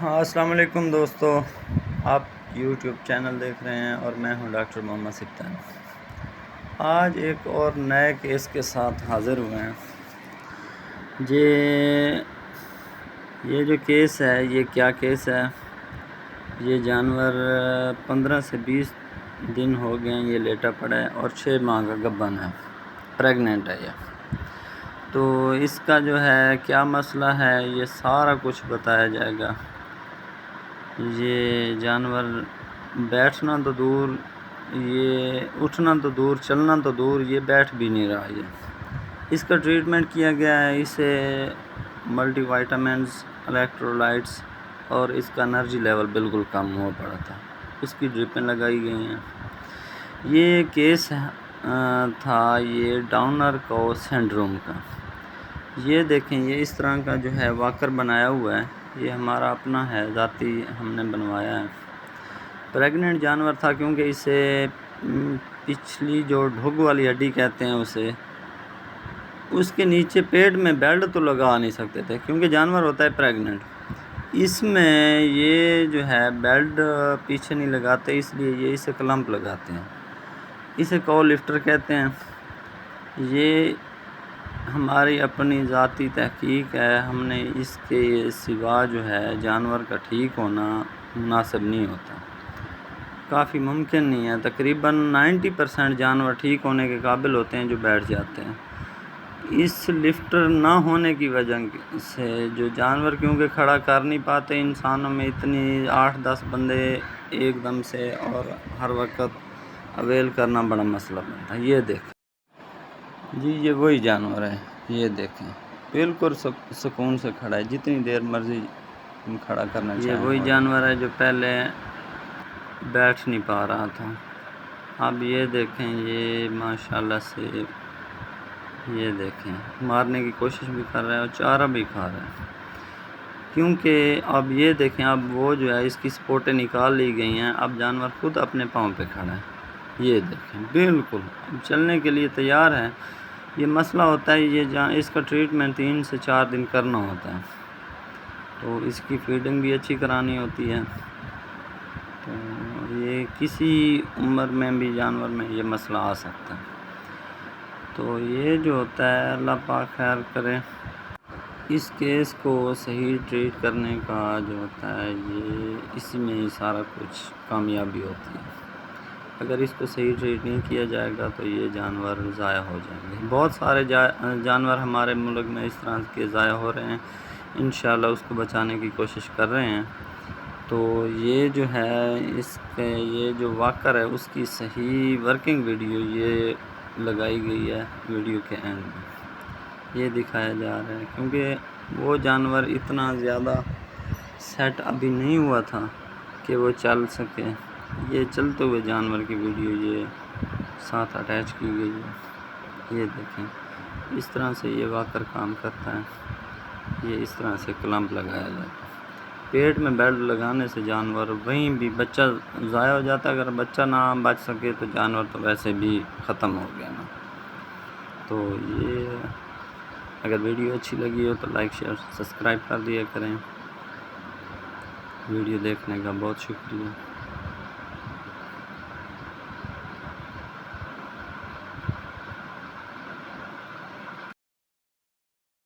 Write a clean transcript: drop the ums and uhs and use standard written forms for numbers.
ہاں، السلام علیکم دوستو، آپ یوٹیوب چینل دیکھ رہے ہیں اور میں ہوں ڈاکٹر محمد سبطانی۔ آج ایک اور نئے کیس کے ساتھ حاضر ہوئے ہیں۔ یہ جو کیس ہے، یہ کیا کیس ہے؟ یہ جانور 15 سے 20 دن ہو گئے ہیں، یہ لیٹا پڑا ہے اور 6 ماہ کا گبن ہے، پریگننٹ ہے یہ۔ تو اس کا جو ہے کیا مسئلہ ہے، یہ سارا کچھ بتایا جائے گا۔ یہ جانور بیٹھنا تو دور، یہ اٹھنا تو دور، چلنا تو دور، یہ بیٹھ بھی نہیں رہا۔ اس کا ٹریٹمنٹ کیا گیا ہے، اسے ملٹی وائٹامنز، الیکٹرولائٹس اور اس کا انرجی لیول بالکل کم ہوا پڑا تھا، اس کی ڈرپیں لگائی گئی ہیں۔ یہ کیس تھا یہ ڈاؤنر کو سنڈروم کا۔ یہ دیکھیں، یہ اس طرح کا جو ہے واکر بنایا ہوا ہے، یہ ہمارا اپنا ہے، ذاتی ہم نے بنوایا ہے۔ پریگننٹ جانور تھا کیونکہ اسے پچھلی جو ڈھگ والی ہڈی کہتے ہیں اسے، اس کے نیچے پیٹ میں بیلٹ تو لگا نہیں سکتے تھے کیونکہ جانور ہوتا ہے پریگننٹ۔ اس میں یہ جو ہے بیلٹ پیچھے نہیں لگاتے، اس لیے یہ اسے کلمپ لگاتے ہیں، اسے کو لفٹر کہتے ہیں۔ یہ ہماری اپنی ذاتی تحقیق ہے، ہم نے اس کے سوا جو ہے جانور کا ٹھیک ہونا مناسب نہیں ہوتا، کافی ممکن نہیں ہے۔ تقریباً 90% جانور ٹھیک ہونے کے قابل ہوتے ہیں جو بیٹھ جاتے ہیں۔ اس لفٹر نہ ہونے کی وجہ سے جو جانور کیونکہ کھڑا کر نہیں پاتے، انسانوں میں اتنی 8-10 بندے ایک دم سے اور ہر وقت اویل کرنا بڑا مسئلہ بنتا ہے۔ یہ دیکھیں جی، یہ وہی جانور ہے، یہ دیکھیں بالکل سکون سے کھڑا ہے، جتنی دیر مرضی کھڑا کرنا چاہیں۔ یہ وہی جانور ہے جو پہلے بیٹھ نہیں پا رہا تھا۔ اب یہ دیکھیں، یہ ماشاءاللہ سے یہ دیکھیں مارنے کی کوشش بھی کر رہا ہے اور چارہ بھی کھا رہا ہے، کیونکہ اب یہ دیکھیں، اب وہ جو ہے اس کی سپورٹیں نکال لی گئی ہیں، اب جانور خود اپنے پاؤں پہ کھڑا ہے۔ یہ دیکھیں بالکل اب چلنے کے لیے تیار ہے۔ یہ مسئلہ ہوتا ہے، اس کا ٹریٹمنٹ 3 سے 4 دن کرنا ہوتا ہے، تو اس کی فیڈنگ بھی اچھی کرانی ہوتی ہے۔ تو یہ کسی عمر میں بھی جانور میں یہ مسئلہ آ سکتا ہے، تو یہ جو ہوتا ہے اللہ پاک خیر کرے۔ اس کیس کو صحیح ٹریٹ کرنے کا جو ہوتا ہے، یہ اسی میں ہی سارا کچھ کامیابی ہوتی ہے۔ اگر اس کو صحیح ٹریٹ نہیں کیا جائے گا تو یہ جانور ضائع ہو جائیں گے۔ بہت سارے جانور ہمارے ملک میں اس طرح کے ضائع ہو رہے ہیں، انشاءاللہ اس کو بچانے کی کوشش کر رہے ہیں۔ تو یہ جو ہے اس کے یہ جو واکر ہے اس کی صحیح ورکنگ ویڈیو یہ لگائی گئی ہے ویڈیو کے اینڈ میں، یہ دکھایا جا رہا ہے، کیونکہ وہ جانور اتنا زیادہ سیٹ ابھی نہیں ہوا تھا کہ وہ چل سکے۔ یہ چلتے ہوئے جانور کی ویڈیو یہ ساتھ اٹیچ کی گئی ہے۔ یہ دیکھیں اس طرح سے یہ واکر کام کرتا ہے، یہ اس طرح سے کلمپ لگایا جاتا ہے۔ پیٹ میں بیلٹ لگانے سے جانور وہیں بھی بچہ ضائع ہو جاتا ہے، اگر بچہ نہ بچ سکے تو جانور تو ویسے بھی ختم ہو گیا نا۔ تو یہ اگر ویڈیو اچھی لگی ہو تو لائک شیئر سبسکرائب کر دیا کریں۔ ویڈیو دیکھنے کا بہت شکریہ۔